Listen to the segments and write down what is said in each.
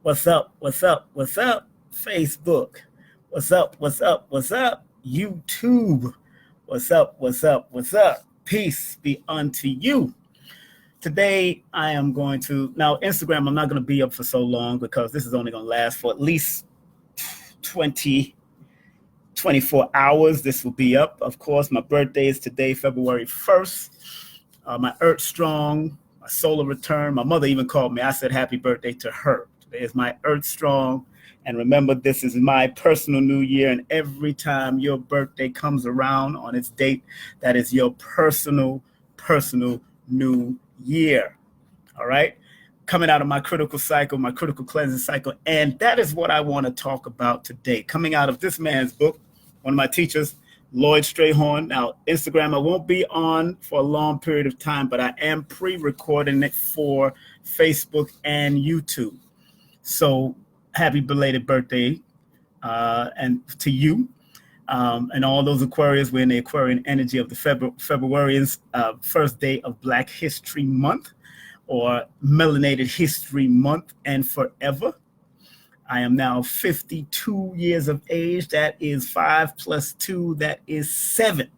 What's up? What's up? What's up? Facebook. What's up? What's up? What's up? YouTube. What's up? What's up? What's up? Peace be unto you. Today, I am going to, now Instagram, I'm not going to be up for so long because this is only going to last for at least 20, 24 hours. This will be up. Of course, my birthday is today, February 1st. My Earth Strong, my solar return. My mother even called me. I said happy birthday to her. Today is my Earth Strong. And remember, this is my personal new year. And every time your birthday comes around on its date, that is your personal new year. All right. Coming out of my critical cycle, my critical cleansing cycle. And that is what I want to talk about today. Coming out of this man's book, one of my teachers, Lloyd Strayhorn. Now, Instagram, I won't be on for a long period of time, but I am pre-recording it for Facebook and YouTube. So happy belated birthday and to you. And all those Aquarians, we're in the Aquarian energy of the Februarians, first day of Black History Month or Melanated History Month and forever. I am now 52 years of age. That is 5 plus 2, that is 7.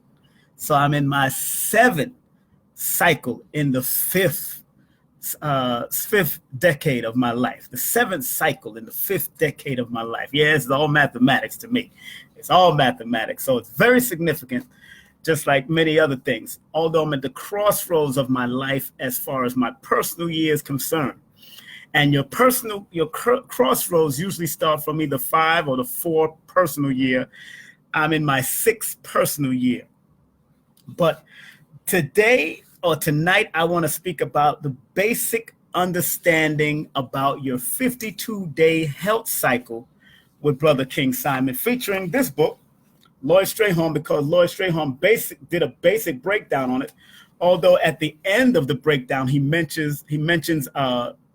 So I'm in my 7th cycle in the fifth decade of my life, the 7th cycle in the 5th decade of my life. Yeah, it's all mathematics to me. It's all mathematics. So it's very significant, just like many other things. Although I'm at the crossroads of my life as far as my personal year is concerned. And your crossroads usually start from either 5 or the 4 personal year. I'm in my 6th personal year. But today or tonight, I want to speak about the basic understanding about your 52-day health cycle with Brother King Simon, featuring this book, Lloyd Strayhorn, because Lloyd Strayhorn did a basic breakdown on it. Although at the end of the breakdown, he mentions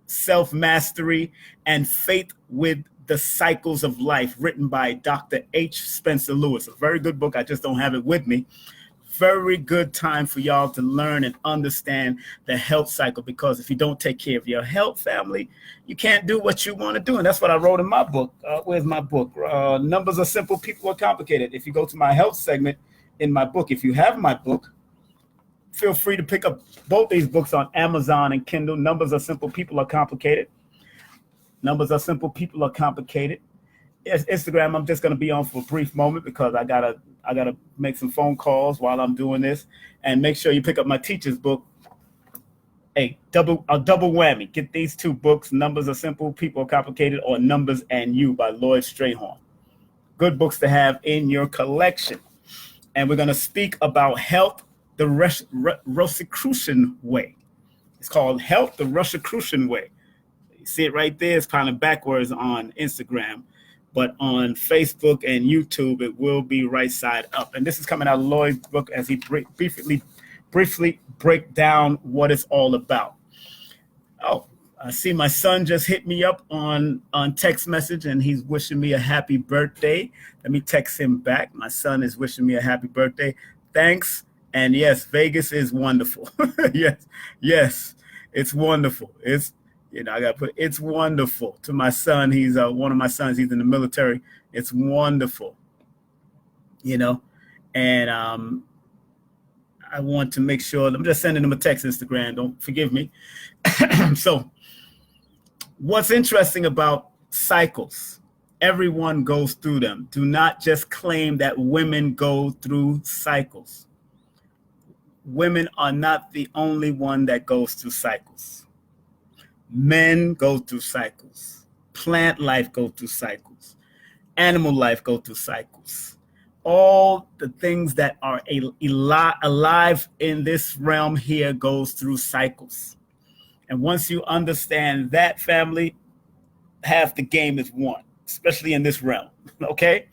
Self-Mastery and Faith with the Cycles of Life, written by Dr. H. Spencer Lewis. A very good book. I just don't have it with me. Very good time for y'all to learn and understand the health cycle, because if you don't take care of your health, family, you can't do what you want to do. And that's what I wrote in my book. Where's my book? Numbers are simple, people are complicated. If you go to my health segment in my book, if you have my book, feel free to pick up both these books on Amazon and Kindle. Numbers are simple, people are complicated. Numbers are simple, people are complicated. Yes, Instagram, I'm just going to be on for a brief moment because I gotta make some phone calls while I'm doing this. And make sure you pick up my teacher's book. Hey, a double whammy. Get these 2 books, Numbers are Simple, People are Complicated, or Numbers and You by Lloyd Strayhorn. Good books to have in your collection. And we're going to speak about health the Rosicrucian way. It's called Health the Rosicrucian way. You see it right there. It's kind of backwards on Instagram, but on Facebook and YouTube, it will be right side up. And this is coming out of Lloyd's book as he briefly break down what it's all about. Oh, I see my son just hit me up on text message, and he's wishing me a happy birthday. Let me text him back. My son is wishing me a happy birthday. Thanks. And yes, Vegas is wonderful. yes, it's wonderful. It's, I got to put, it's wonderful to my son. He's one of my sons. He's in the military. It's wonderful, and I want to make sure, I'm just sending him a text, Instagram. Don't forgive me. So what's interesting about cycles, everyone goes through them. Do not just claim that women go through cycles. Women are not the only one that goes through cycles. Men go through cycles. Plant life go through cycles. Animal life go through cycles. All the things that are alive in this realm here goes through cycles. And once you understand that, family, half the game is won, especially in this realm, okay?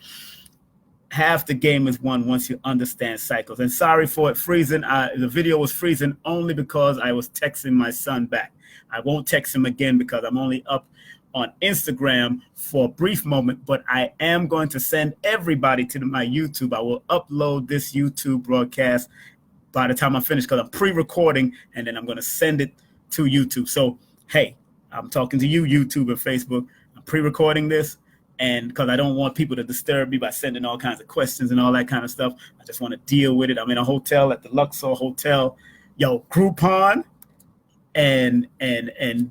Half the game is won once you understand cycles. And sorry for it freezing. The video was freezing only because I was texting my son back. I won't text him again because I'm only up on Instagram for a brief moment, but I am going to send everybody to my YouTube. I will upload this YouTube broadcast by the time I finish because I'm pre-recording, and then I'm going to send it to YouTube. So, hey, I'm talking to you, YouTube and Facebook. pre-recording this, and because I don't want people to disturb me by sending all kinds of questions and all that kind of stuff. I just want to deal with it. I'm in a hotel at the Luxor Hotel. Yo, Groupon and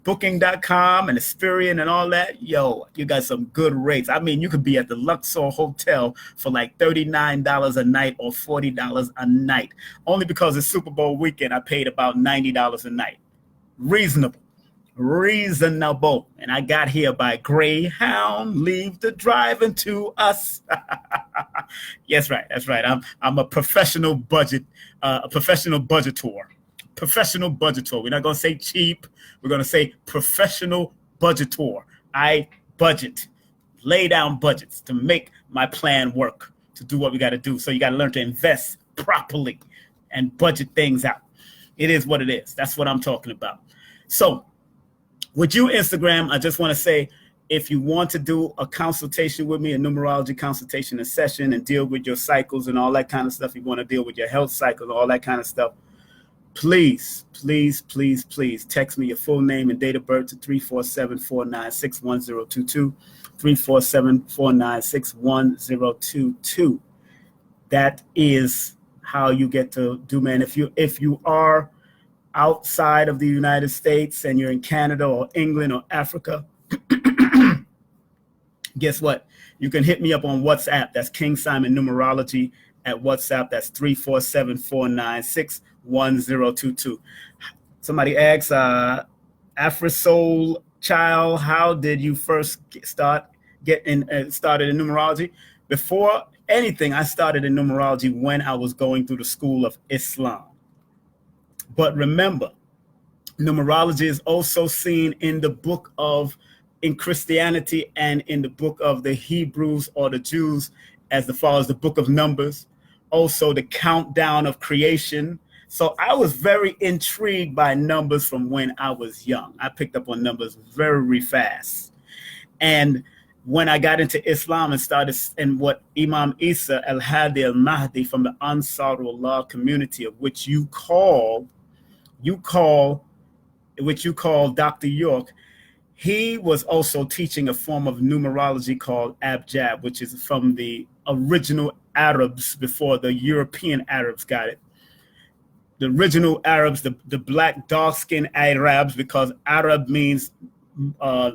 booking.com and Experian and all that. Yo, you got some good rates. I mean, you could be at the Luxor Hotel for like $39 a night or $40 a night. Only because it's Super Bowl weekend, I paid about $90 a night. Reasonable. And I got here by Greyhound. Leave the driving to us. Yes, right. That's right. I'm a professional budgetor. We're not going to say cheap. We're going to say professional budgetor. I budget, lay down budgets to make my plan work, to do what we got to do. So you got to learn to invest properly and budget things out. It is what it is. That's what I'm talking about. So with you, Instagram, I just want to say, if you want to do a consultation with me, a numerology consultation, a session, and deal with your cycles and all that kind of stuff, you want to deal with your health cycle, all that kind of stuff, please text me your full name and date of birth to 347-496-1022, 347-496-1022. That is how you get to do, man. If you are outside of the United States and you're in Canada or England or Africa, guess what? You can hit me up on WhatsApp. That's King Simon Numerology at WhatsApp. That's 347-496-1022. Somebody asks, AfriSoul Child, how did you first started in numerology? Before anything, I started in numerology when I was going through the school of Islam. But remember, numerology is also seen in Christianity and in the book of the Hebrews or the Jews as far as the book of Numbers, also the countdown of creation. So I was very intrigued by numbers from when I was young. I picked up on numbers very fast. And when I got into Islam and started in what Imam Isa al-Hadi al-Mahdi from the Ansarullah community, of which you call Dr. York, he was also teaching a form of numerology called Abjad, which is from the original Arabs before the European Arabs got it. The original Arabs, the black dark-skinned Arabs, because Arab means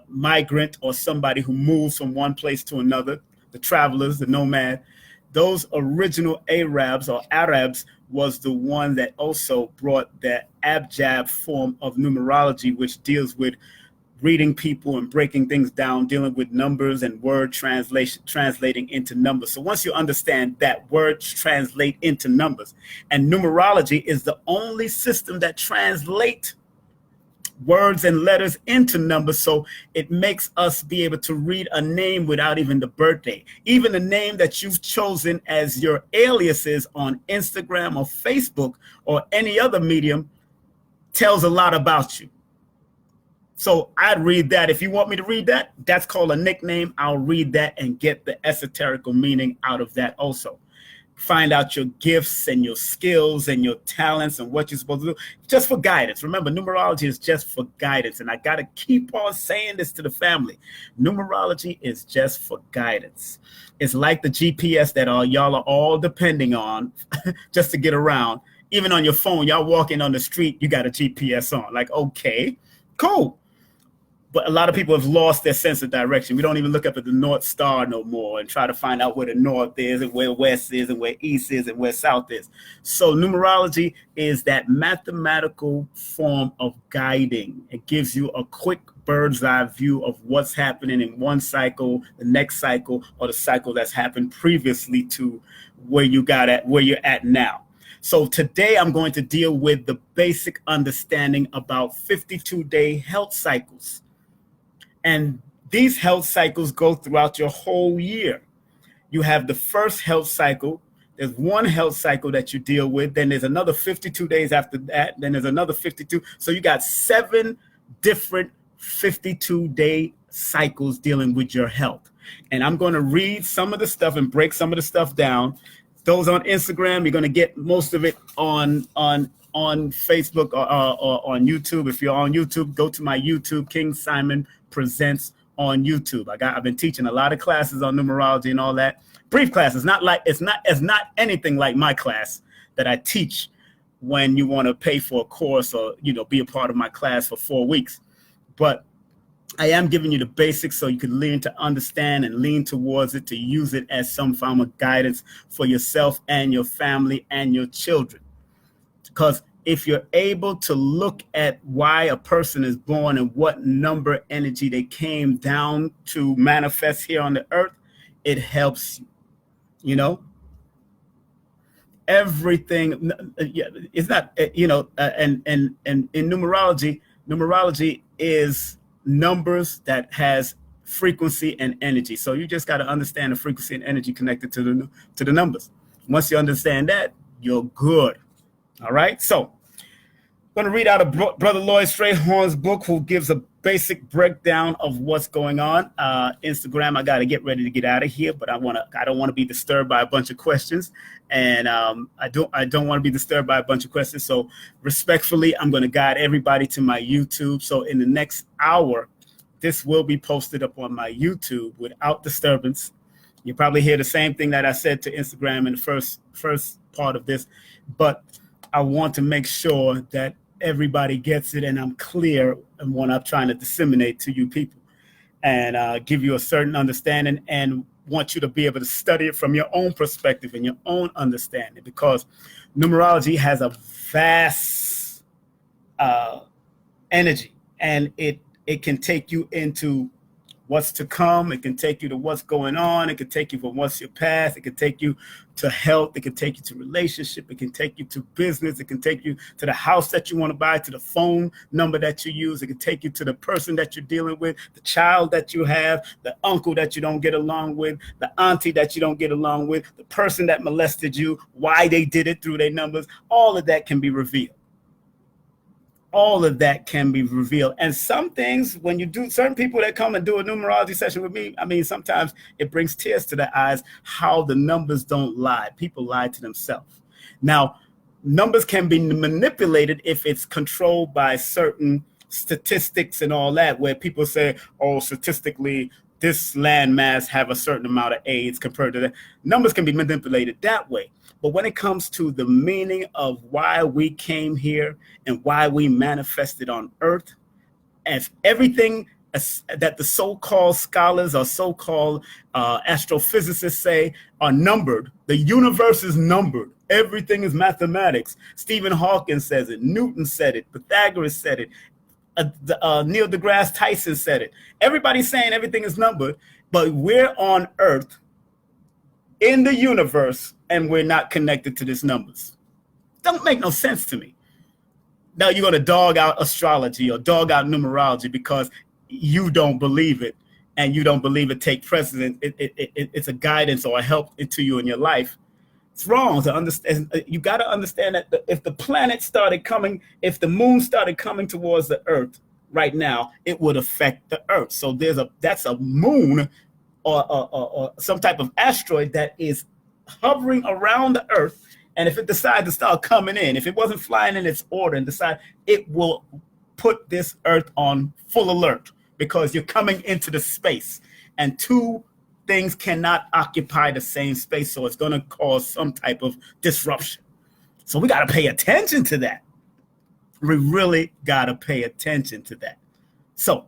migrant or somebody who moves from one place to another, the travelers, the nomad. Those original Arabs or Arabs was the one that also brought the Abjad form of numerology, which deals with reading people and breaking things down, dealing with numbers and word translating into numbers. So once you understand that words translate into numbers, and numerology is the only system that translates words and letters into numbers, so it makes us be able to read a name without even the birthday. Even the name that you've chosen as your aliases on Instagram or Facebook or any other medium tells a lot about you. So I'd read that. If you want me to read that, that's called a nickname. I'll read that and get the esoterical meaning out of that also. Find out your gifts and your skills and your talents and what you're supposed to do, just for guidance. Remember, numerology is just for guidance. And I got to keep on saying this to the family. Numerology is just for guidance. It's like the GPS that y'all are all depending on just to get around. Even on your phone, y'all walking on the street, you got a GPS on. Like, okay, cool. But a lot of people have lost their sense of direction. We don't even look up at the North Star no more and try to find out where the North is and where West is and where East is and where South is. So numerology is that mathematical form of guiding. It gives you a quick bird's eye view of what's happening in one cycle, the next cycle, or the cycle that's happened previously to where you're at now. So today I'm going to deal with the basic understanding about 52-day health cycles. And these health cycles go throughout your whole year. You have the first health cycle. There's one health cycle that you deal with. Then there's another 52 days after that. Then there's another 52. So you got 7 different 52-day cycles dealing with your health. And I'm going to read some of the stuff and break some of the stuff down. Those on Instagram, you're going to get most of it on Facebook or on YouTube. If you're on YouTube, go to my YouTube, King Simon Presents on YouTube. I've been teaching a lot of classes on numerology and all that. Brief classes, it's not anything like my class that I teach when you want to pay for a course or, be a part of my class for 4 weeks. But I am giving you the basics so you can learn to understand and lean towards it, to use it as some form of guidance for yourself and your family and your children. Because if you're able to look at why a person is born and what number energy they came down to manifest here on the earth, it helps you. Everything, it's not, and in numerology is numbers that has frequency and energy. So you just got to understand the frequency and energy connected to the numbers. Once you understand that, you're good. All right. So I'm going to read out of Brother Lloyd Strayhorn's book, who gives a basic breakdown of what's going on. Instagram, I got to get ready to get out of here, but I don't want to be disturbed by a bunch of questions, and I don't want to be disturbed by a bunch of questions. So respectfully, I'm going to guide everybody to my YouTube. So in the next hour, this will be posted up on my YouTube without disturbance. You probably hear the same thing that I said to Instagram in the first part of this, but I want to make sure that everybody gets it and I'm clear in what I'm trying to disseminate to you people, and give you a certain understanding, and want you to be able to study it from your own perspective and your own understanding, because numerology has a vast energy, and it can take you into what's to come. It can take you to what's going on. It can take you from what's your past. It can take you to health. It can take you to relationship. It can take you to business. It can take you to the house that you want to buy, to the phone number that you use. It can take you to the person that you're dealing with, the child that you have, the uncle that you don't get along with, the auntie that you don't get along with, the person that molested you, why they did it through their numbers. All of that can be revealed. All of that can be revealed. And some things, when you do, certain people that come and do a numerology session with me, I mean, sometimes it brings tears to their eyes how the numbers don't lie. People lie to themselves. Now, numbers can be manipulated if it's controlled by certain statistics and all that, where people say, oh, statistically, this landmass have a certain amount of AIDS compared to that. Numbers can be manipulated that way. But when it comes to the meaning of why we came here and why we manifested on earth, as everything that the so-called scholars or so-called astrophysicists say are numbered, the universe is numbered. Everything is mathematics. Stephen Hawking says it. Newton said it. Pythagoras said it. Neil deGrasse Tyson said it. Everybody's saying everything is numbered, but we're on earth in the universe, and we're not connected to these numbers. Don't make no sense to me. Now you're going to dog out astrology or dog out numerology because you don't believe it, and you don't believe it take precedence. It's a guidance or a help into you in your life. It's wrong to understand. You got to understand that if the planet started coming, if the moon started coming towards the earth right now, it would affect the earth. So that's a moon or some type of asteroid that is hovering around the earth. And if it decides to start coming in, if it wasn't flying in its order and decide, it will put this earth on full alert, because you're coming into the space, and two things cannot occupy the same space. So it's going to cause some type of disruption. So we got to pay attention to that. We really got to pay attention to that. So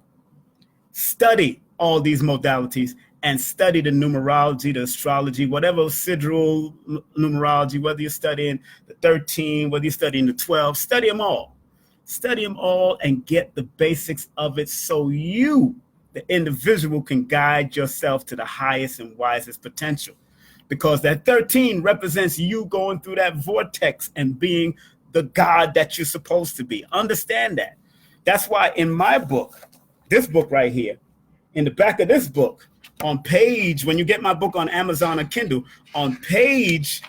study all these modalities and study the numerology, the astrology, whatever sidereal numerology, whether you're studying the 13, whether you're studying the 12, study them all. Study them all and get the basics of it so you, the individual, can guide yourself to the highest and wisest potential. Because that 13 represents you going through that vortex and being the God that you're supposed to be. Understand that. That's why in my book, this book right here, in the back of this book, on page, when you get my book on Amazon or Kindle, on page,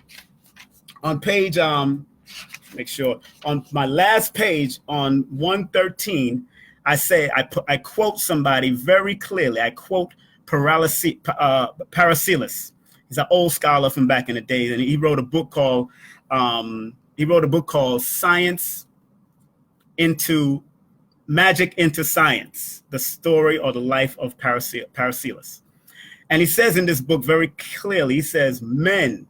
make sure, on my last page on 113, I say, I quote somebody very clearly. I quote Paracelsus. He's an old scholar from back in the day, and he wrote a book called Science into Magic into Science, the story or the life of Paracelsus. And he says in this book very clearly, he says men,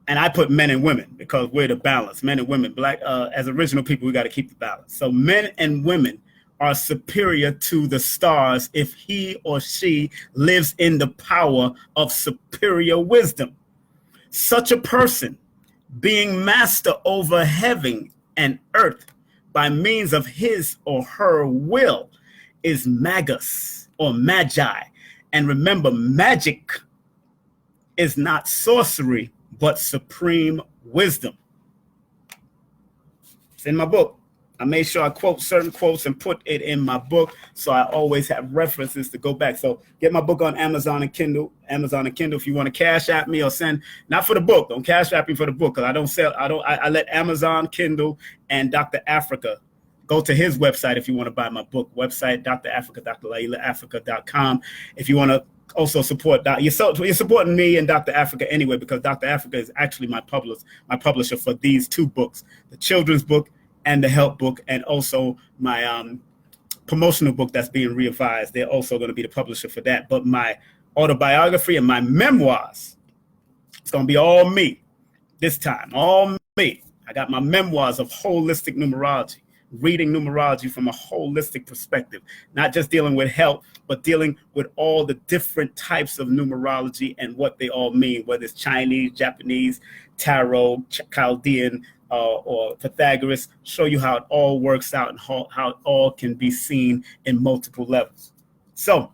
and I put men and women because we're the balance, men and women. Black, as original people, we got to keep the balance. So men and women are superior to the stars if he or she lives in the power of superior wisdom. Such a person, being master over heaven and earth by means of his or her will, is magus or magi. And remember, magic is not sorcery, but supreme wisdom. It's in my book. I made sure I quote certain quotes and put it in my book, so I always have references to go back. So get my book on Amazon and Kindle. Amazon and Kindle. If you want to cash at me or send, not for the book, don't cash at me for the book, because I don't sell. I let Amazon, Kindle, and Dr. Africa. Go to his website if you want to buy my book. Website, Dr. Africa, drlailaafrica.com. If you want to also support, you're supporting me and Dr. Africa anyway, because Dr. Africa is actually my publisher for these two books, the children's book and the help book, and also my promotional book that's being revised. They're also going to be the publisher for that. But my autobiography and my memoirs, it's going to be all me this time, all me. I got my memoirs of holistic numerology, reading numerology from a holistic perspective, not just dealing with health, but dealing with all the different types of numerology and what they all mean, whether it's Chinese, Japanese, tarot, Chaldean, or Pythagoras. Show you how it all works out and how it all can be seen in multiple levels. So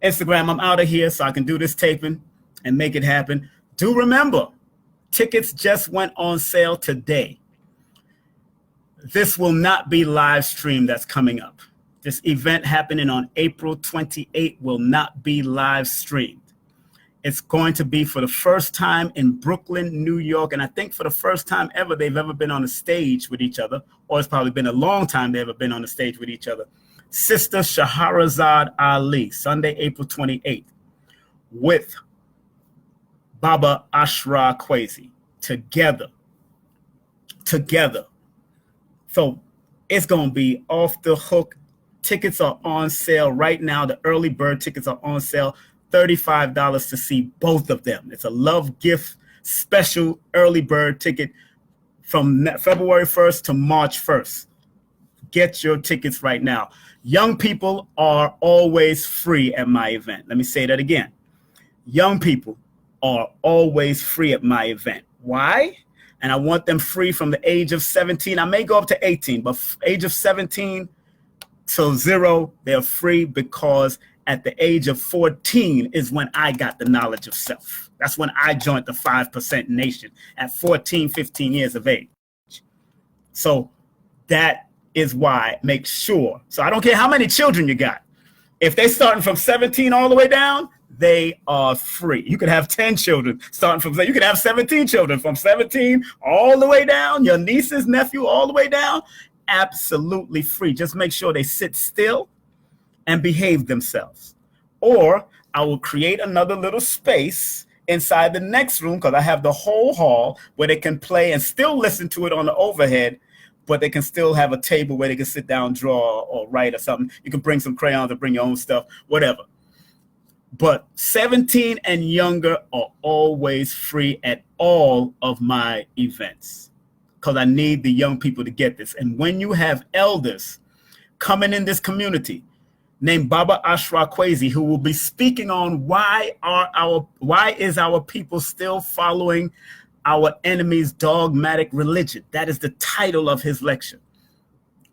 Instagram, I'm out of here so I can do this taping and make it happen. Do remember, tickets just went on sale today. This will not be live streamed. That's coming up. This event happening on April 28th will not be live streamed. It's going to be for the first time in Brooklyn, New York. And I think for the first time ever they've ever been on a stage with each other, or it's probably been a long time they've ever been on a stage with each other. Sister Shahrazad Ali, Sunday, April 28th, with Baba Ashra Kwesi, together. So it's going to be off the hook. Tickets are on sale right now. The early bird tickets are on sale, $35 to see both of them. It's a love gift special early bird ticket from February 1st to March 1st. Get your tickets right now. Young people are always free at my event. Let me say that again. Young people are always free at my event. Why? And I want them free from the age of 17. I may go up to 18, but age of 17 to 0, they're free, because at the age of 14 is when I got the knowledge of self. That's when I joined the 5% nation at 14, 15 years of age. So that is why, make sure. So I don't care how many children you got. If they're starting from 17 all the way down, they are free. You could have 10 children starting from, you could have 17 children from 17 all the way down, your nieces, nephew, all the way down, absolutely free. Just make sure they sit still and behave themselves. Or I will create another little space inside the next room, because I have the whole hall where they can play and still listen to it on the overhead, but they can still have a table where they can sit down, draw or write or something. You can bring some crayons or bring your own stuff, whatever. But 17 and younger are always free at all of my events, because I need the young people to get this. And when you have elders coming in this community named Baba Ashra Kwesi, who will be speaking on why is our people still following our enemy's dogmatic religion. That is the title of his lecture.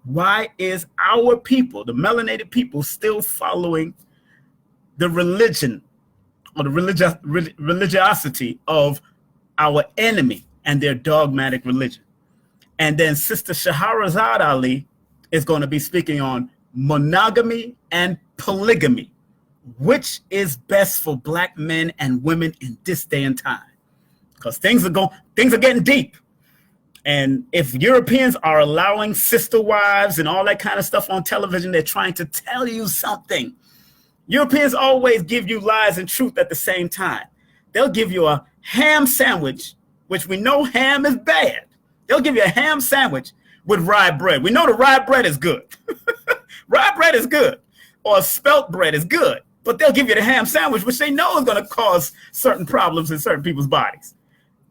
Why is our people, the melanated people, still following the religion or the religiosity of our enemy and their dogmatic religion? And then Sister Shahrazad Ali is going to be speaking on monogamy and polygamy. Which is best for Black men and women in this day and time? Because things are getting deep. And if Europeans are allowing sister wives and all that kind of stuff on television, they're trying to tell you something. Europeans always give you lies and truth at the same time. They'll give you a ham sandwich, which we know ham is bad. They'll give you a ham sandwich with rye bread. We know the rye bread is good. Rye bread is good, or spelt bread is good, but they'll give you the ham sandwich, which they know is going to cause certain problems in certain people's bodies.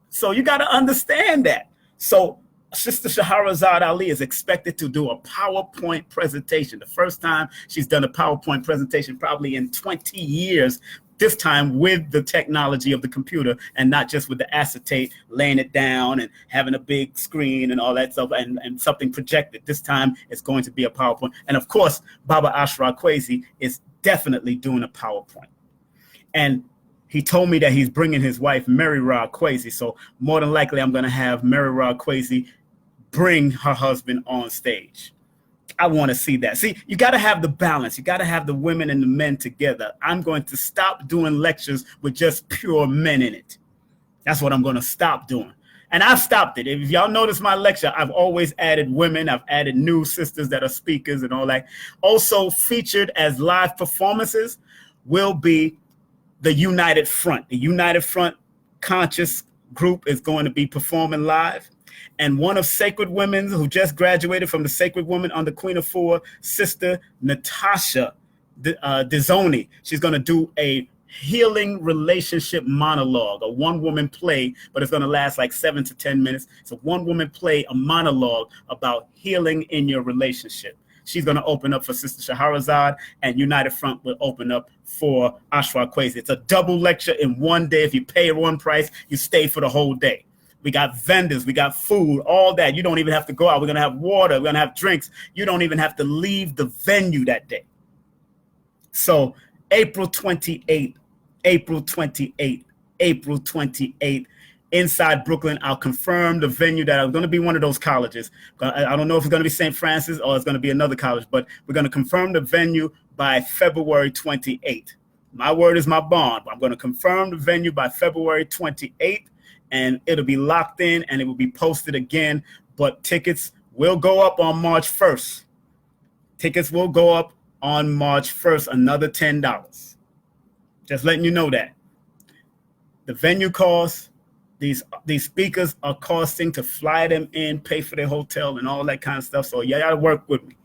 So you got to understand that. So Sister Shahrazad Ali is expected to do a PowerPoint presentation. The first time she's done a PowerPoint presentation probably in 20 years, this time with the technology of the computer and not just with the acetate, laying it down and having a big screen and all that stuff and something projected. This time it's going to be a PowerPoint. And of course, Baba Ashra Kwesi is definitely doing a PowerPoint. And he told me that he's bringing his wife, Mary Ra Kwesi. So more than likely, I'm going to have Mary Ra Kwesi bring her husband on stage. I want to see that. See, you got to have the balance. You got to have the women and the men together. I'm going to stop doing lectures with just pure men in it. That's what I'm going to stop doing. And I've stopped it. If y'all notice my lecture, I've always added women. I've added new sisters that are speakers and all that. Also featured as live performances will be the United Front. The United Front Conscious group is going to be performing live. And one of Sacred Women who just graduated from the Sacred Woman under Queen of Four, Sister Natasha Dizoni. She's going to do a healing relationship monologue, a one-woman play, but it's going to last like 7 to 10 minutes. It's a one-woman play, a monologue about healing in your relationship. She's going to open up for Sister Shahrazad, and United Front will open up for Ashra Kwesi. It's a double lecture in one day. If you pay one price, you stay for the whole day. We got vendors, we got food, all that. You don't even have to go out. We're going to have water. We're going to have drinks. You don't even have to leave the venue that day. So April 28th, inside Brooklyn. I'll confirm the venue that I'm going to be one of those colleges. I don't know if it's going to be St. Francis or it's going to be another college, but we're going to confirm the venue by February 28th. My word is my bond. I'm going to confirm the venue by February 28th. And it'll be locked in and it will be posted again. But tickets will go up on March 1st. Tickets will go up on March 1st, another $10. Just letting you know that. The venue costs, these speakers are costing to fly them in, pay for their hotel and all that kind of stuff. So you got to work with me.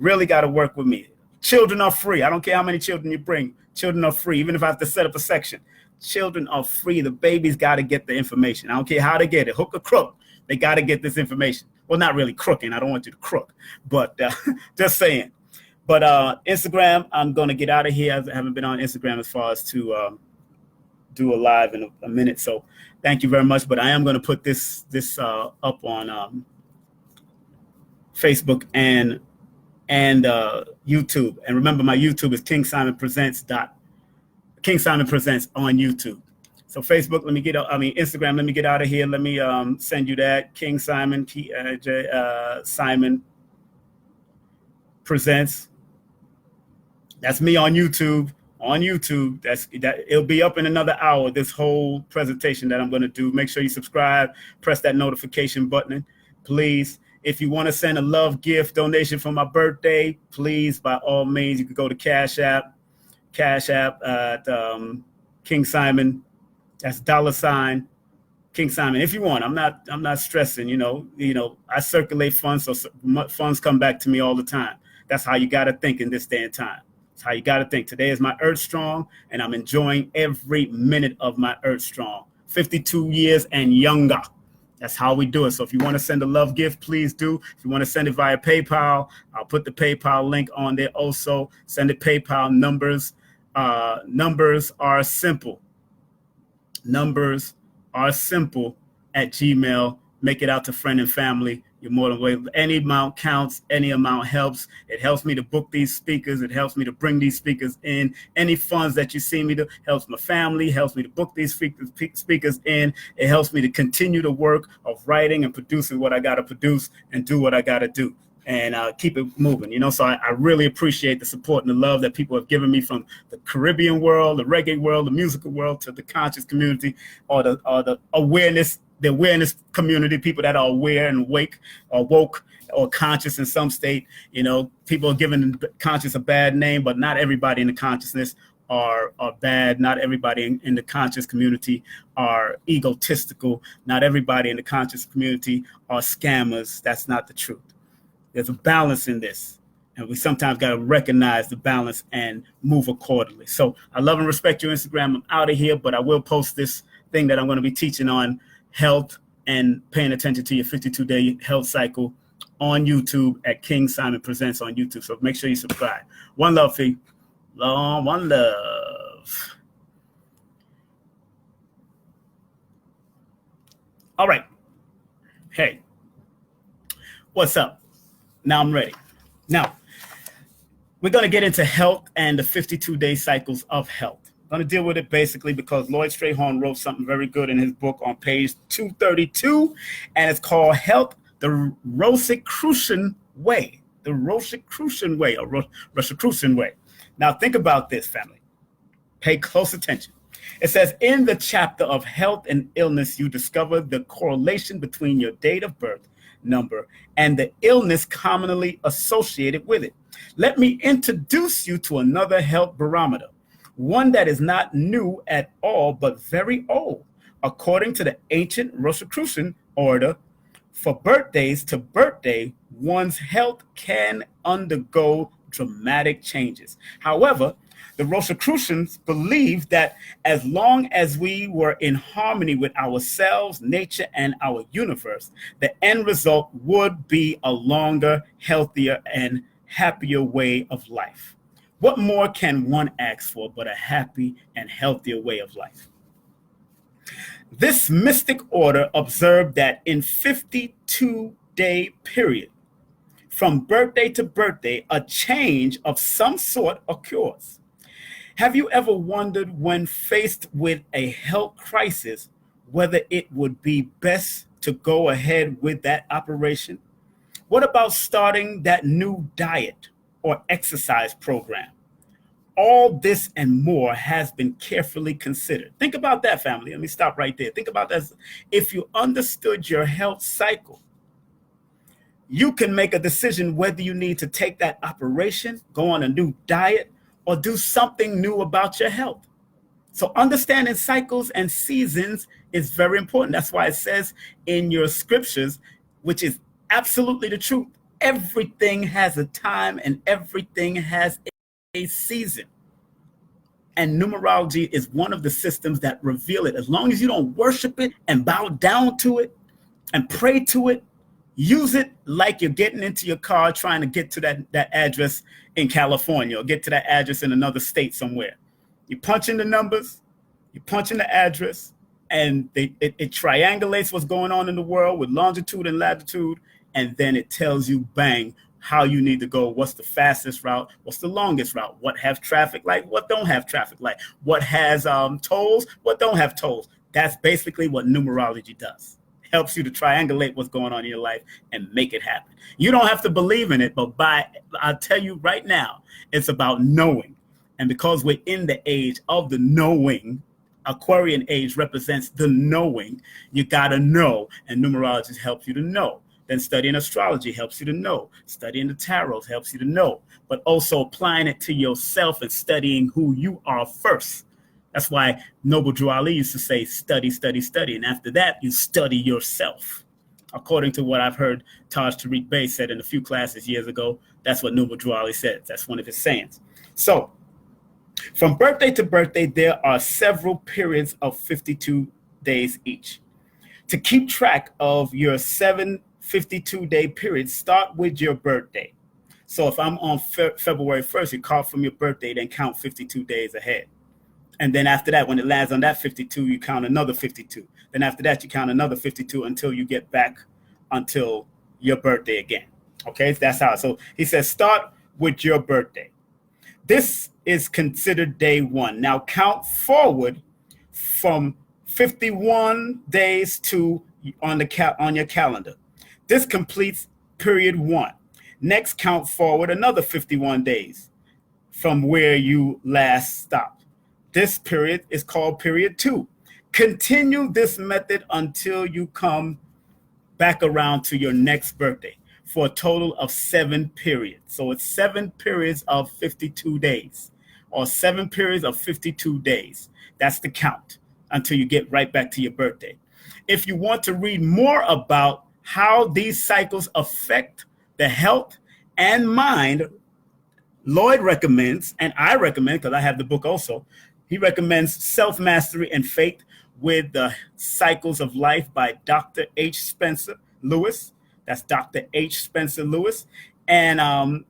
Really got to work with me. Children are free. I don't care how many children you bring. Children are free, even if I have to set up a section. Children are free. The babies got to get the information. I don't care how they get it, hook or crook. They got to get this information. Well, not really crooking. I don't want you to crook, but just saying. But Instagram, I'm going to get out of here. I haven't been on Instagram as far as to do a live in a minute. So thank you very much. But I am going to put this up on Facebook and YouTube. And remember, my YouTube is King Simon Presents on YouTube. So Facebook, Instagram, let me get out of here. Let me send you that. King Simon, Simon Presents. That's me on YouTube. It'll be up in another hour, this whole presentation that I'm going to do. Make sure you subscribe, press that notification button, please. If you want to send a love gift donation for my birthday, please, by all means, you can go to Cash App at King Simon. That's $ King Simon. If you want, I'm not stressing. I circulate funds, so funds come back to me all the time. That's how you got to think in this day and time. That's how you got to think. Today is my Earth Strong, and I'm enjoying every minute of my Earth Strong. 52 years and younger. That's how we do it. So if you want to send a love gift, please do. If you want to send it via PayPal, I'll put the PayPal link on there also. Send it PayPal. Numbers are simple. Numbers are simple at Gmail. Make it out to friend and family. You're more than welcome. Any amount counts. Any amount helps. It helps me to book these speakers. It helps me to bring these speakers in. Any funds that you see me do helps my family, helps me to book these speakers in. It helps me to continue the work of writing and producing what I got to produce and do what I got to do and keep it moving. So I really appreciate the support and the love that people have given me from the Caribbean world, the reggae world, the musical world, to the conscious community, or the awareness community, people that are aware and awake or woke or conscious in some state. People are giving conscious a bad name, but not everybody in the consciousness are bad. Not everybody in the conscious community are egotistical. Not everybody in the conscious community are scammers. That's not the truth. There's a balance in this. And we sometimes got to recognize the balance and move accordingly. So I love and respect your Instagram. I'm out of here, but I will post this thing that I'm going to be teaching on health and paying attention to your 52-day health cycle on YouTube at King Simon Presents on YouTube. So make sure you subscribe. One love, Fee. One love. All right. Hey, what's up? Now I'm ready. Now, we're going to get into health and the 52-day cycles of health. I'm going to deal with it basically because Lloyd Strayhorn wrote something very good in his book on page 232, and it's called Health, the Rosicrucian Way. The Rosicrucian Way, or Rosicrucian Way. Now, think about this, family. Pay close attention. It says, in the chapter of health and illness, you discover the correlation between your date of birth number and the illness commonly associated with it. Let me introduce you to another health barometer, one that is not new at all, but very old. According to the ancient Rosicrucian order, for birthdays to birthday, one's health can undergo dramatic changes. However, the Rosicrucians believed that as long as we were in harmony with ourselves, nature, and our universe, the end result would be a longer, healthier, and happier way of life. What more can one ask for but a happy and healthier way of life? This mystic order observed that in 52-day period, from birthday to birthday, a change of some sort occurs. Have you ever wondered when faced with a health crisis whether it would be best to go ahead with that operation? What about starting that new diet or exercise program? All this and more has been carefully considered. Think about that, family. Let me stop right there. Think about that. If you understood your health cycle, you can make a decision whether you need to take that operation, go on a new diet, or do something new about your health. So understanding cycles and seasons is very important. That's why it says in your scriptures, which is absolutely the truth, everything has a time and everything has a season. And numerology is one of the systems that reveal it. As long as you don't worship it and bow down to it and pray to it, use it like you're getting into your car trying to get to that address in California or get to that address in another state somewhere. You punch in the numbers, you punch in the address, and it triangulates what's going on in the world with longitude and latitude, and then it tells you, bang, how you need to go, what's the fastest route, what's the longest route, what have traffic light, what don't have traffic light, what has tolls, what don't have tolls. That's basically what numerology does. Helps you to triangulate what's going on in your life and make it happen. You don't have to believe in it, but I'll tell you right now, it's about knowing. And because we're in the age of the knowing, Aquarian age represents the knowing, you got to know, and numerology helps you to know. Then studying astrology helps you to know. Studying the tarot helps you to know, but also applying it to yourself and studying who you are first. That's why Noble Drew Ali used to say, study, study, study. And after that, you study yourself. According to what I've heard Taj Tariq Bey said in a few classes years ago, that's what Noble Drew Ali said. That's one of his sayings. So from birthday to birthday, there are several periods of 52 days each. To keep track of your 7 52-day periods, start with your birthday. So if I'm on February 1st, you count from your birthday, then count 52 days ahead. And then after that, when it lands on that 52, you count another 52. Then after that, you count another 52 until you get back until your birthday again. Okay, that's how. So he says, start with your birthday. This is considered day one. Now count forward from 51 days to on your calendar. This completes period one. Next, count forward another 51 days from where you last stopped. This period is called period two. Continue this method until you come back around to your next birthday for a total of 7 periods. So it's 7 periods of 52 days or 7 periods of 52 days. That's the count until you get right back to your birthday. If you want to read more about how these cycles affect the health and mind, Lloyd recommends, and I recommend because I have the book also, he recommends Self-Mastery and Faith with the Cycles of Life by Dr. H. Spencer Lewis. That's Dr. H. Spencer Lewis. And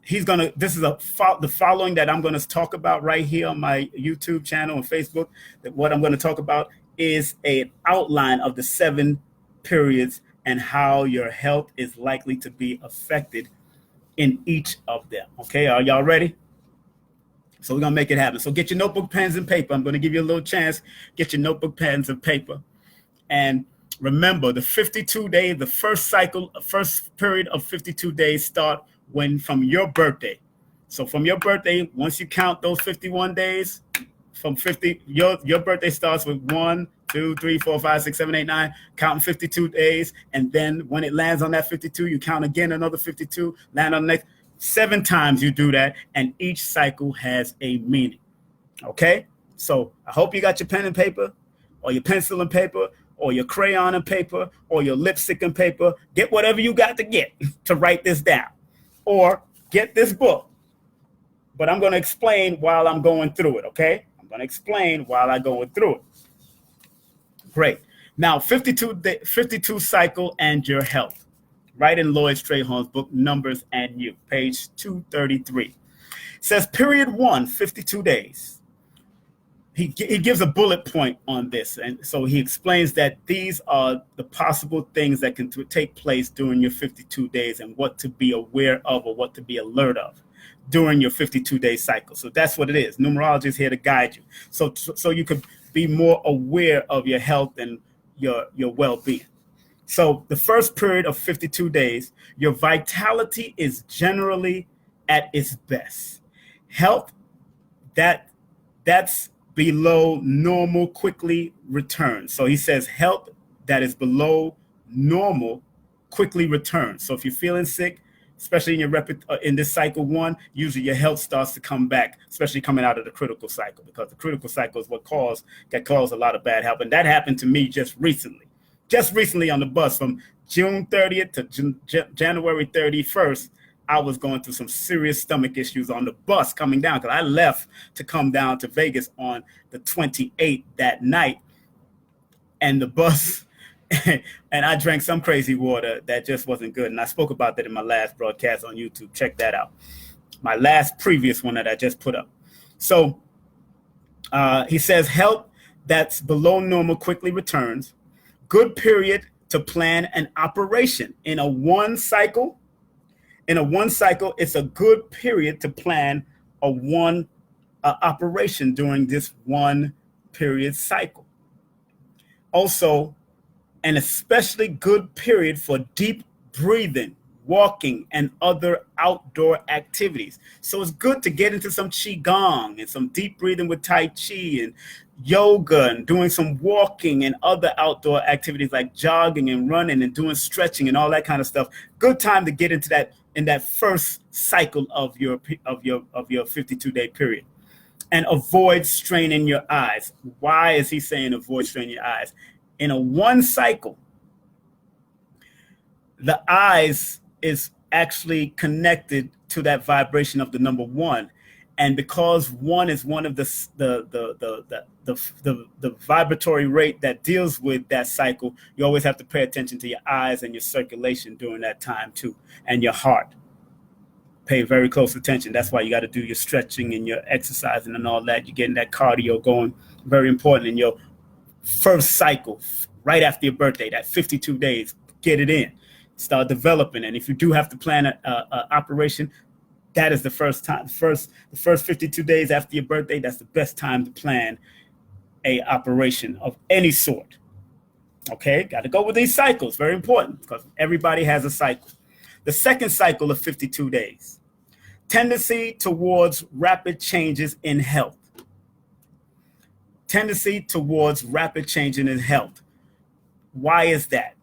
this is the following that I'm going to talk about right here on my YouTube channel and Facebook. That what I'm going to talk about is an outline of the 7 periods and how your health is likely to be affected in each of them. Okay, are y'all ready? So we're going to make it happen. So get your notebook, pens, and paper. I'm going to give you a little chance. Get your notebook, pens, and paper. And remember, the 52 days, the first period of 52 days start from your birthday. So from your birthday, once you count those 51 days, from 50, your birthday starts with 1, 2, 3, 4, 5, 6, 7, 8, 9, counting 52 days. And then when it lands on that 52, you count again another 52, land on the next. 7 times you do that, and each cycle has a meaning. Okay? So I hope you got your pen and paper, or your pencil and paper, or your crayon and paper, or your lipstick and paper. Get whatever you got to get to write this down. Or get this book. But I'm going to explain while I'm going through it, okay? I'm going to explain while I'm going through it. Great. Now, 52 cycle and your health. Right in Lloyd Strayhorn's book, Numbers and You, page 233. It says, period 1, 52 days. He gives a bullet point on this. And so he explains that these are the possible things that can take place during your 52 days and what to be aware of or what to be alert of during your 52-day cycle. So that's what it is. Numerology is here to guide you. So you could be more aware of your health and your well-being. So the first period of 52 days, your vitality is generally at its best. Health, that's below normal quickly returns. So he says health that is below normal quickly returns. So if you're feeling sick, especially in this cycle 1, usually your health starts to come back, especially coming out of the critical cycle, because the critical cycle is what caused a lot of bad health. And that happened to me just recently on the bus from June 30th to January 31st. I was going through some serious stomach issues on the bus coming down, because I left to come down to Vegas on the 28th that night. And the bus, and I drank some crazy water that just wasn't good. And I spoke about that in my last broadcast on YouTube. Check that out. My previous one that I just put up. So he says health that's below normal quickly returns. Good period to plan an operation. In a one cycle, it's a good period to plan a operation during this 1 period cycle. Also, an especially good period for deep breathing, walking, and other outdoor activities. So it's good to get into some qigong and some deep breathing with Tai Chi and yoga and doing some walking and other outdoor activities like jogging and running and doing stretching and all that kind of stuff. Good time to get into that in that first cycle of your 52-day period. And avoid straining your eyes. Why is he saying avoid straining your eyes? In a 1 cycle, the eyes is actually connected to that vibration of the number 1. And because 1 is one of the vibratory rate that deals with that cycle, you always have to pay attention to your eyes and your circulation during that time too, and your heart. Pay very close attention. That's why you got to do your stretching and your exercising and all that. You're getting that cardio going. Very important in your first cycle, right after your birthday, that 52 days. Get it in. Start developing. And if you do have to plan an operation, that is the first time. The first 52 days after your birthday, that's the best time to plan a operation of any sort. Okay, got to go with these cycles. Very important, because everybody has a cycle. The second cycle of 52 days. Tendency towards rapid changes in health. Tendency towards rapid changes in health. Why is that?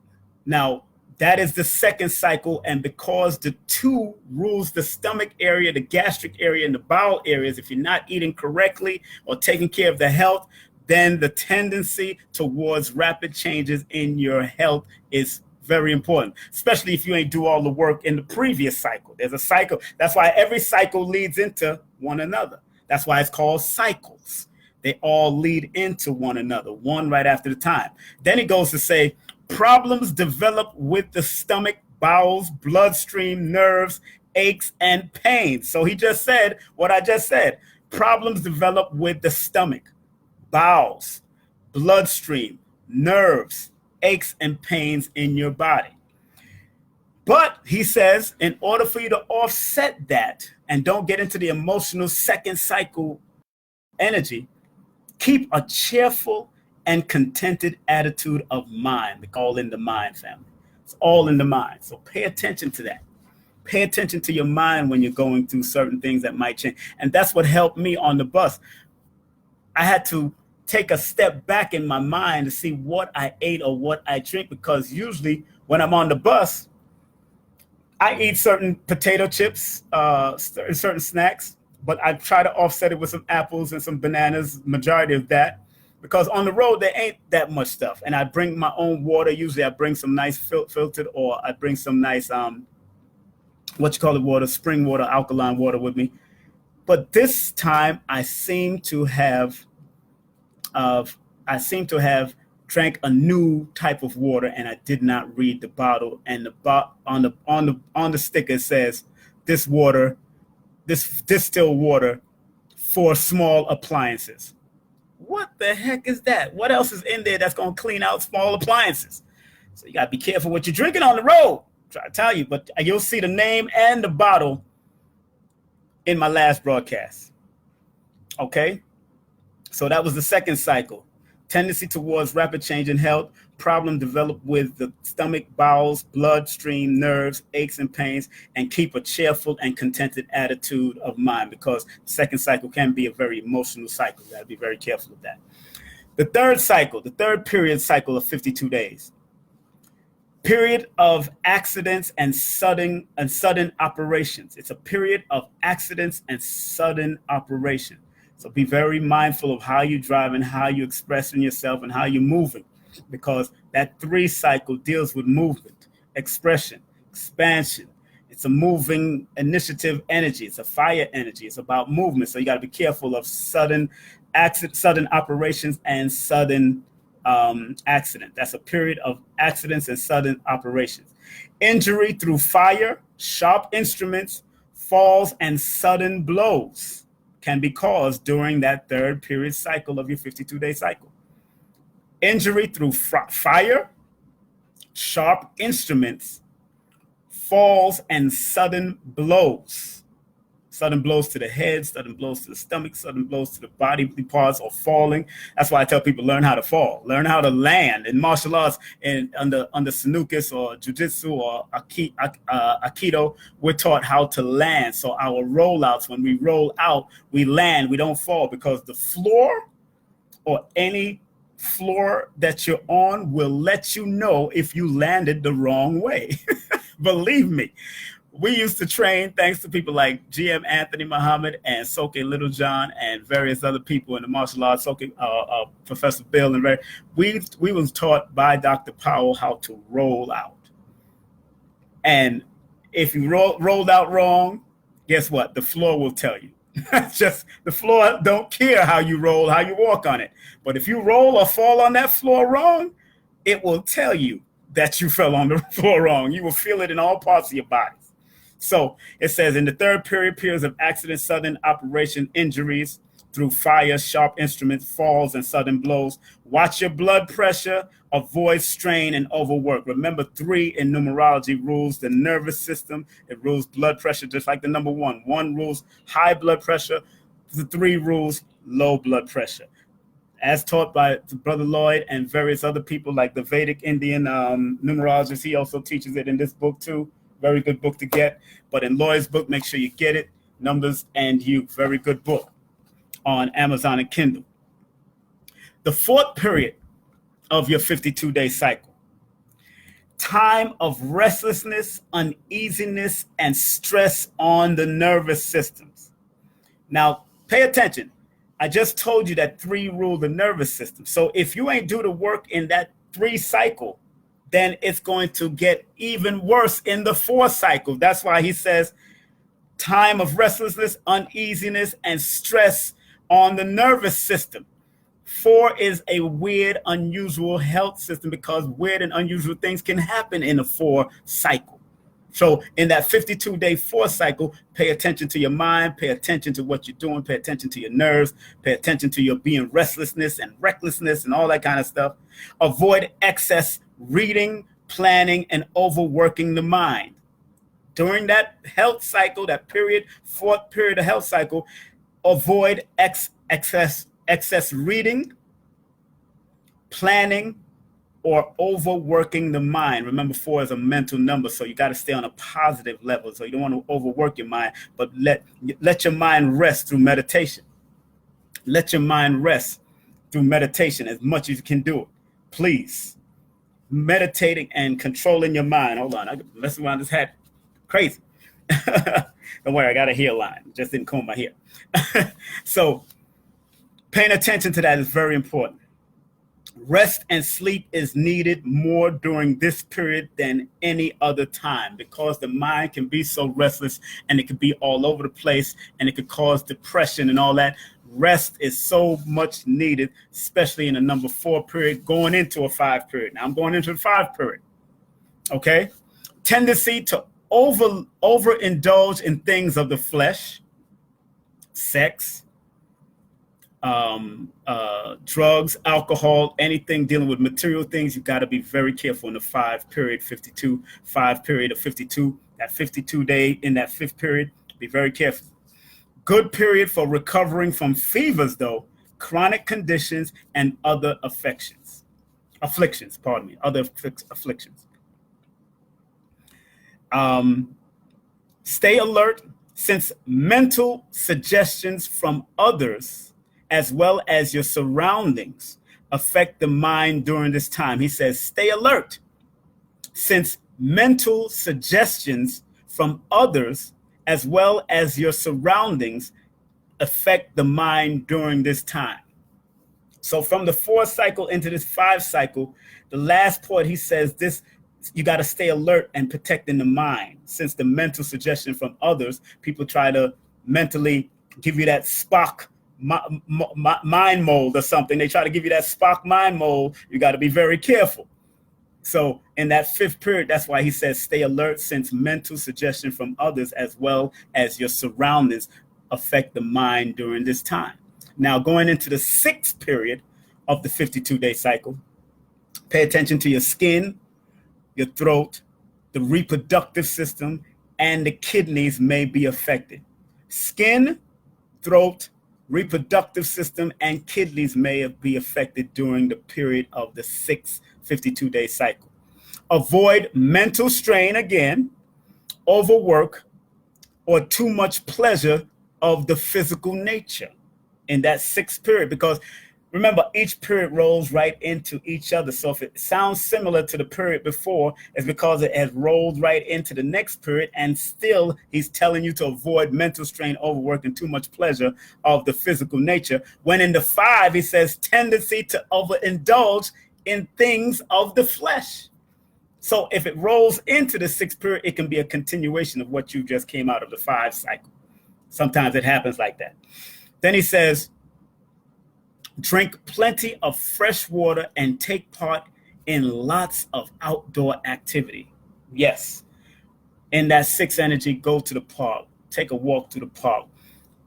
Now, that is the second cycle, and because the 2 rules the stomach area, the gastric area, and the bowel areas, if you're not eating correctly or taking care of the health, then the tendency towards rapid changes in your health is Very important, especially if you ain't do all the work in the previous cycle. There's a cycle. That's why every cycle leads into one another. That's why it's called cycles. They all lead into one another, one right after the time. Then he goes to say, problems develop with the stomach, bowels, bloodstream, nerves, aches, and pains. So he just said what I just said. Problems develop with the stomach, bowels, bloodstream, nerves, aches, and pains in your body. But he says, in order for you to offset that and don't get into the emotional second cycle energy, keep a cheerful and contented attitude of mind. It's all in the mind, family. It's all in the mind. So pay attention to that. Pay attention to your mind when you're going through certain things that might change. And that's what helped me on the bus. I had to take a step back in my mind to see what I ate or what I drink, because usually when I'm on the bus, I eat certain potato chips, certain snacks, but I try to offset it with some apples and some bananas, majority of that, because on the road, there ain't that much stuff. And I bring my own water. Usually I bring some nice filtered, or I bring some nice, water, spring water, alkaline water with me. But this time I seem to have drank a new type of water, and I did not read the bottle. And on the sticker it says, this distilled water for small appliances. What the heck is that? What else is in there that's going to clean out small appliances? So you got to be careful what you're drinking on the road. Try to tell you, but you'll see the name and the bottle in my last broadcast. Okay? So that was the second cycle. Tendency towards rapid change in health. Problem developed with the stomach, bowels, bloodstream, nerves, aches, and pains, and keep a cheerful and contented attitude of mind, because the second cycle can be a very emotional cycle. You got to be very careful of that. The third cycle, the third period cycle of 52 days. Period of accidents and sudden operations. It's a period of accidents and sudden operation. So be very mindful of how you drive and how you expressing yourself and how you're moving, because that 3 cycle deals with movement, expression, expansion. It's a moving initiative energy. It's a fire energy. It's about movement. So you got to be careful of sudden operations and sudden accident. That's a period of accidents and sudden operations. Injury through fire, sharp instruments, falls, and sudden blows can be caused during that third period cycle of your 52-day cycle. Injury through fire, sharp instruments, falls, and sudden blows. Sudden blows to the head, sudden blows to the stomach, sudden blows to the body parts, or falling. That's why I tell people, learn how to fall, learn how to land. In martial arts, and under Sanukis or Jiu-Jitsu or Aikido, we're taught how to land. So our rollouts, when we roll out, we land, we don't fall, because the floor or any floor that you're on will let you know if you landed the wrong way. Believe me. We used to train, thanks to people like GM Anthony Muhammad and Soke Littlejohn and various other people in the martial arts, Professor Bill, and we was taught by Dr. Powell how to roll out. And if you rolled out wrong, guess what? The floor will tell you. Just the floor don't care how you roll, how you walk on it. But if you roll or fall on that floor wrong, it will tell you that you fell on the floor wrong. You will feel it in all parts of your body. So it says, in the third period, periods of accident, sudden operation, injuries through fire, sharp instruments, falls, and sudden blows. Watch your blood pressure, avoid strain and overwork. Remember, 3 in numerology rules the nervous system. It rules blood pressure, just like the number 1. 1 rules high blood pressure. The 3 rules low blood pressure. As taught by Brother Lloyd and various other people like the Vedic Indian numerologist. He also teaches it in this book too. Very good book to get. But in Lloyd's book, make sure you get it. Numbers and You. Very good book on Amazon and Kindle. The 4th period of your 52-day cycle. Time of restlessness, uneasiness, and stress on the nervous systems. Now, pay attention. I just told you that 3 rule the nervous system. So if you ain't do the work in that 3 cycle, then it's going to get even worse in the 4 cycle. That's why he says time of restlessness, uneasiness, and stress on the nervous system. 4 is a weird, unusual health system because weird and unusual things can happen in a 4 cycle. So in that 52-day 4 cycle, pay attention to your mind, pay attention to what you're doing, pay attention to your nerves, pay attention to your being restlessness and recklessness and all that kind of stuff. Avoid excess reading, planning, and overworking the mind. During that health cycle, that period, 4th period of health cycle, avoid excess reading, planning, or overworking the mind. Remember, 4 is a mental number, so you got to stay on a positive level. So you don't want to overwork your mind, but let your mind rest through meditation. Let your mind rest through meditation as much as you can do it. Please. Meditating and controlling your mind. Hold on, I mess around this hat. Crazy. Don't worry, I got a hairline. Just didn't comb my hair. So paying attention to that is very important. Rest and sleep is needed more during this period than any other time because the mind can be so restless and it can be all over the place and it could cause depression and all that. Rest is so much needed, especially in a number 4 period going into a 5 period. Now I'm going into the 5 period. Okay. Tendency to overindulge in things of the flesh, sex, drugs, alcohol, anything dealing with material things. You got to be very careful in the 5 period, 5 period of 52, that 52 day in that 5th period. Be very careful. Good period for recovering from fevers, though, chronic conditions, and other afflictions. Stay alert since mental suggestions from others as well as your surroundings affect the mind during this time. He says, stay alert since mental suggestions from others as well as your surroundings affect the mind during this time. So from the 4 cycle into this 5 cycle, the last part, he says this, you got to stay alert and protecting the mind. Since the mental suggestion from others, people try to mentally give you that Spock mind mold or something. They try to give you that Spock mind mold. You got to be very careful. So in that 5th period, that's why he says stay alert since mental suggestion from others as well as your surroundings affect the mind during this time. Now going into the 6th period of the 52-day cycle, pay attention to your skin, your throat, the reproductive system, and the kidneys may be affected. Skin, throat, reproductive system, and kidneys may be affected during the period of the 6th 52-day cycle. Avoid mental strain again, overwork, or too much pleasure of the physical nature in that 6th period, because remember, each period rolls right into each other. So if it sounds similar to the period before, it's because it has rolled right into the next period, and still he's telling you to avoid mental strain, overwork, and too much pleasure of the physical nature. When in the 5, he says tendency to overindulge in things of the flesh. So if it rolls into the 6th period, it can be a continuation of what you just came out of the 5 cycle. Sometimes it happens like that. Then he says, drink plenty of fresh water and take part in lots of outdoor activity. Yes. In that 6 energy, go to the park, take a walk to the park,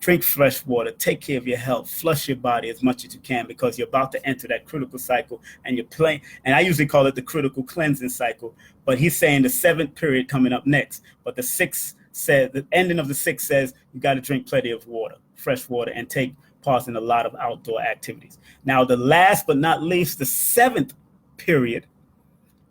drink fresh water, take care of your health, flush your body as much as you can because you're about to enter that critical cycle and you're playing. And I usually call it the critical cleansing cycle, but he's saying the 7th period coming up next. But the 6th says, the ending of the 6th says you got to drink plenty of water, fresh water, and take part in a lot of outdoor activities. Now, the last but not least, the 7th period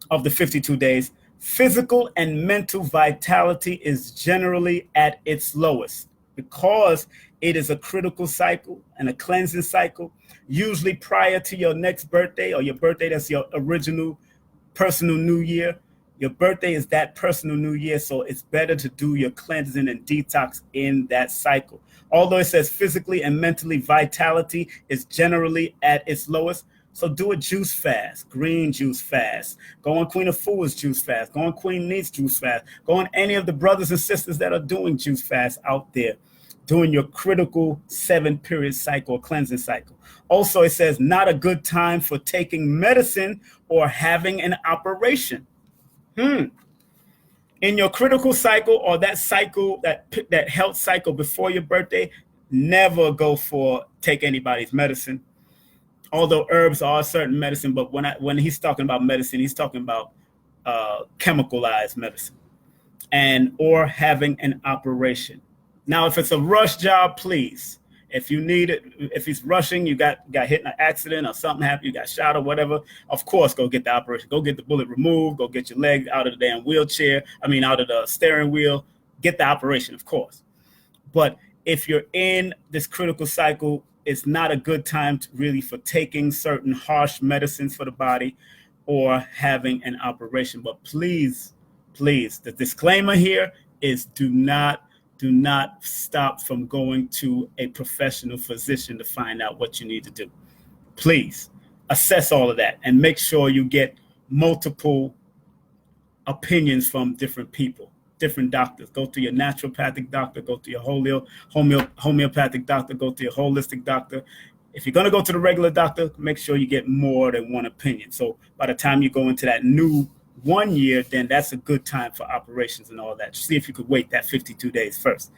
of the 52 days, physical and mental vitality is generally at its lowest because it is a critical cycle and a cleansing cycle, usually prior to your next birthday or your birthday that's your original personal new year. Your birthday is that personal new year, so it's better to do your cleansing and detox in that cycle. Although it says physically and mentally vitality is generally at its lowest, So do a juice fast, green juice fast. Go on Queen Afua's juice fast. Go on Queen Neat's juice fast. Go on any of the brothers and sisters that are doing juice fast out there, doing your critical 7-period cycle, cleansing cycle. Also, it says not a good time for taking medicine or having an operation. In your critical cycle, or that cycle, that health cycle before your birthday, never go for take anybody's medicine. Although herbs are a certain medicine, but when he's talking about medicine, he's talking about chemicalized medicine, and or having an operation. Now, if it's a rush job, please. If you need it, if he's rushing, you got hit in an accident or something happened, you got shot or whatever, of course, go get the operation. Go get the bullet removed. Go get your leg out of the damn wheelchair. Out of the steering wheel. Get the operation, of course. But if you're in this critical cycle, it's not a good time for taking certain harsh medicines for the body or having an operation. But please, the disclaimer here is do not stop from going to a professional physician to find out what you need to do. Please assess all of that and make sure you get multiple opinions from different people, different doctors. Go to your naturopathic doctor, go to your homeopathic doctor, go to your holistic doctor. If you're going to go to the regular doctor, make sure you get more than one opinion. So by the time you go into that new 1 year, then that's a good time for operations and all that. See if you could wait that 52 days first.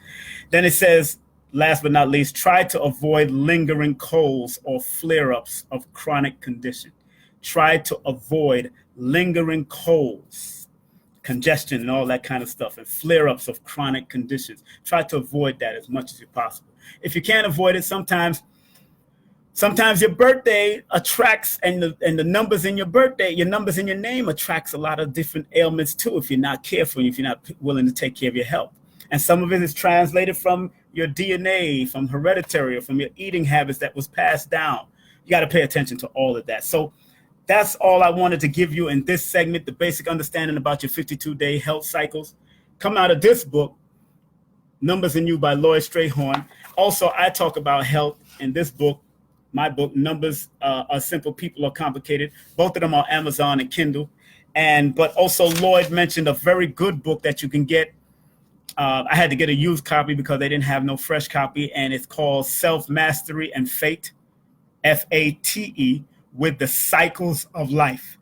Then it says, last but not least, try to avoid lingering colds or flare-ups of chronic condition. Try to avoid lingering colds, congestion and all that kind of stuff, and flare-ups of chronic conditions. Try to avoid that as much as you possible. If you can't avoid it, sometimes your birthday attracts, and the numbers in your birthday, your numbers in your name attracts a lot of different ailments too, if you're not careful, if you're not willing to take care of your health. And some of it is translated from your DNA, from hereditary, or from your eating habits that was passed down. You got to pay attention to all of that. So that's all I wanted to give you in this segment, the basic understanding about your 52-day health cycles. Come out of this book, Numbers in You by Lloyd Strayhorn. Also, I talk about health in this book, my book, Numbers Are Simple, People Are Complicated. Both of them are Amazon and Kindle. But also Lloyd mentioned a very good book that you can get. I had to get a used copy because they didn't have no fresh copy. And it's called Self-Mastery and Fate, F-A-T-E, with the Cycles of Life.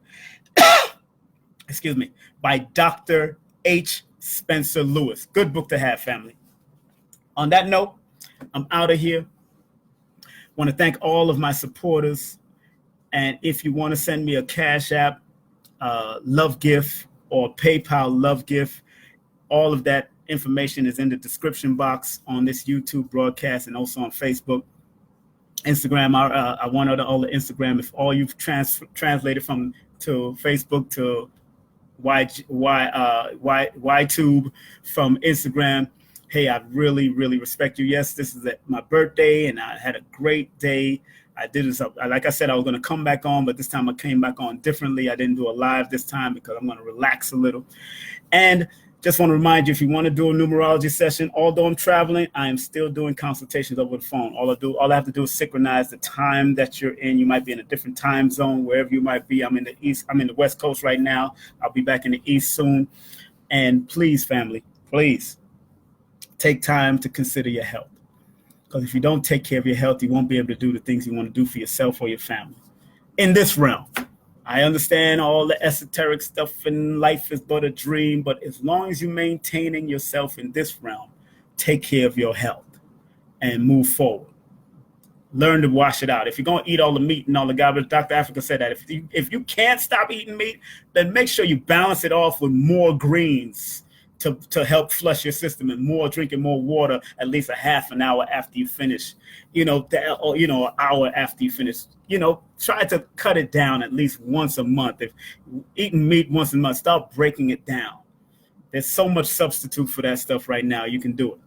Excuse me, by Dr. H. Spencer Lewis. Good book to have, family. On that note, I'm out of here. Want to thank all of my supporters. And if you want to send me a Cash App, love gift, or PayPal love gift, all of that information is in the description box on this YouTube broadcast and also on Facebook. Instagram, I want all the Instagram. If all you've translated from to Facebook to YTube from Instagram, hey, I really, really respect you. Yes, this is my birthday, and I had a great day. I did this, like I said, I was going to come back on, but this time I came back on differently. I didn't do a live this time because I'm going to relax a little. And just want to remind you, if you want to do a numerology session, although I'm traveling, I am still doing consultations over the phone. All I have to do is synchronize the time that you're in. You might be in a different time zone, wherever you might be. I'm in the East. I'm in the West Coast right now. I'll be back in the East soon. And please, family, please take time to consider your health. Because if you don't take care of your health, you won't be able to do the things you want to do for yourself or your family in this realm. I understand all the esoteric stuff and life is but a dream, but as long as you're maintaining yourself in this realm, take care of your health and move forward. Learn to wash it out. If you're going to eat all the meat and all the garbage, Dr. Africa said that if you can't stop eating meat, then make sure you balance it off with more greens to help flush your system, and drinking more water at least a half an hour after you finish, an hour after you finish. Try to cut it down at least once a month. If eating meat once a month, start breaking it down. There's so much substitute for that stuff right now. You can do it.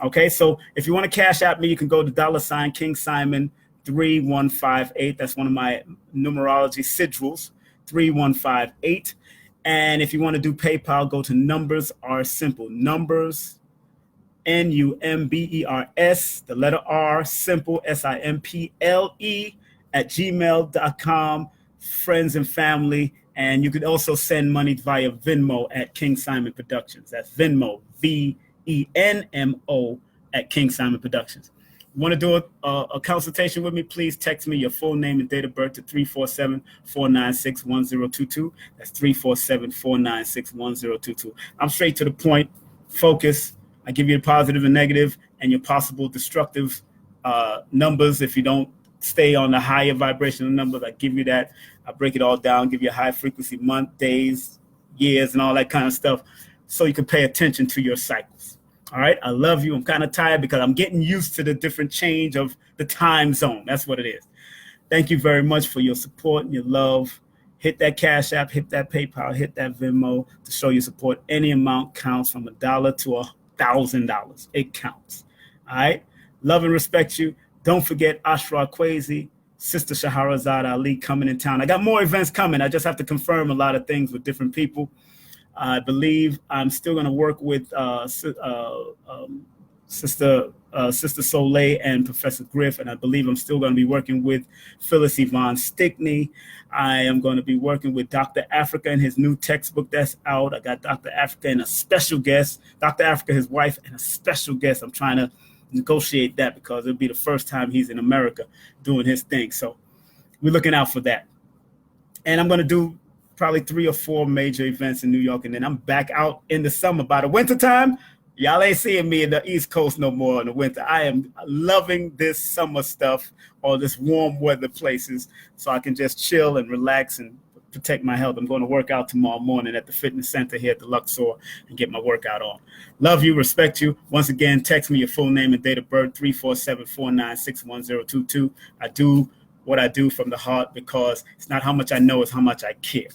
Okay, so if you want to cash out me, you can go to $King Simon 3158. That's one of my numerology sigils, 3158. And if you want to do PayPal, go to Numbers Are Simple. Numbers, Numbers, the letter R, Simple, Simple, at gmail.com, friends and family. And you could also send money via Venmo at King Simon Productions. That's Venmo, Venmo at King Simon Productions. You want to do a consultation with me, please text me your full name and date of birth to 347-496-1022. That's 347-496-1022. I'm straight to the point, focus. I give you the positive and negative and your possible destructive numbers. If you don't stay on the higher vibrational numbers, I give you that. I break it all down, give you a high frequency month, days, years, and all that kind of stuff so you can pay attention to your cycles. All right, I love you. I'm kind of tired because I'm getting used to the different change of the time zone. That's what it is. Thank you very much for your support and your love. Hit that Cash App, hit that PayPal, hit that Venmo to show your support. Any amount counts, from $1 to $1,000. It counts. All right, love and respect you. Don't forget Ashra Kwesi, Sister Shahrazad Ali coming in town. I got more events coming. I just have to confirm a lot of things with different people. I believe I'm still going to work with Sister Soleil and Professor Griff, and I believe I'm still going to be working with Phyllis Yvonne Stickney. I am going to be working with Dr. Africa and his new textbook that's out. I got Dr. Africa and a special guest, Dr. Africa, his wife, and a special guest. I'm trying to negotiate that because it'll be the first time he's in America doing his thing. So we're looking out for that. And I'm going to do probably 3 or 4 major events in New York, and then I'm back out in the summer. By the winter time, y'all ain't seeing me in the East Coast no more in the winter. I am loving this summer stuff, or this warm weather places, so I can just chill and relax and protect my health. I'm going to work out tomorrow morning at the fitness center here at the Luxor and get my workout on. Love you, respect you. Once again, text me your full name and date of birth, 347-496-1022. I do what I do from the heart because it's not how much I know, it's how much I care.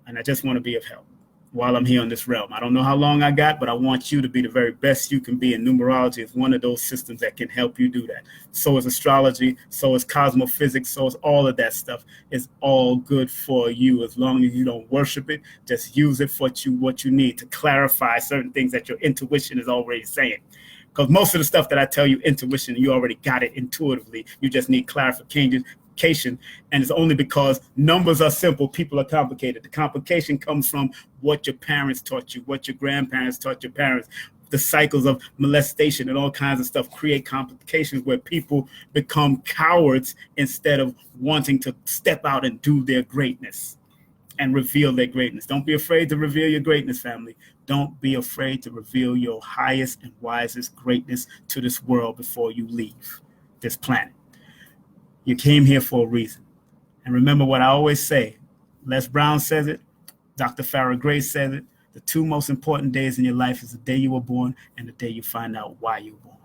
And I just want to be of help while I'm here on this realm. I don't know how long I got, but I want you to be the very best you can be. And numerology is one of those systems that can help you do that. So is astrology, so is cosmophysics, so is all of that stuff. It's all good for you as long as you don't worship it. Just use it for what you need to clarify certain things that your intuition is already saying. Because most of the stuff that I tell you, intuition, you already got it intuitively. You just need clarification. And it's only because numbers are simple, people are complicated. The complication comes from what your parents taught you, what your grandparents taught your parents. The cycles of molestation and all kinds of stuff create complications where people become cowards instead of wanting to step out and do their greatness and reveal their greatness. Don't be afraid to reveal your greatness, family. Don't be afraid to reveal your highest and wisest greatness to this world before you leave this planet. You came here for a reason. And remember what I always say. Les Brown says it. Dr. Farrah Grace says it. The 2 most important days in your life is the day you were born and the day you find out why you were born.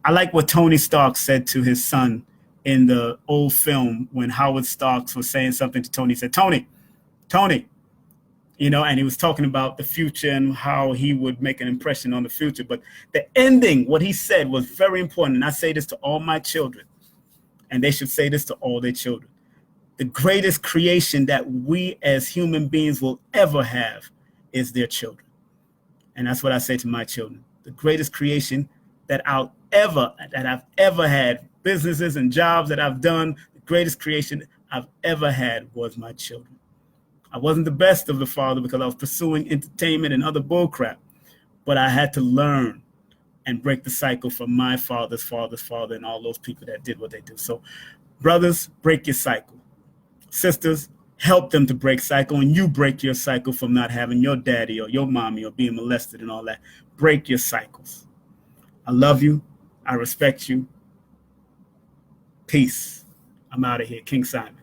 I like what Tony Stark said to his son in the old film when Howard Starks was saying something to Tony. He said, Tony, and he was talking about the future and how he would make an impression on the future. But the ending, what he said was very important. And I say this to all my children. And they should say this to all their children. The greatest creation that we as human beings will ever have is their children. And that's what I say to my children. The greatest creation that I've ever had, businesses and jobs that I've done, the greatest creation I've ever had was my children. I wasn't the best of the father because I was pursuing entertainment and other bullcrap, but I had to learn and break the cycle from my father's father's father and all those people that did what they do. So, brothers, break your cycle. Sisters, help them to break cycle, and you break your cycle from not having your daddy or your mommy or being molested and all that. Break your cycles. I love you. I respect you. Peace. I'm out of here. King Simon.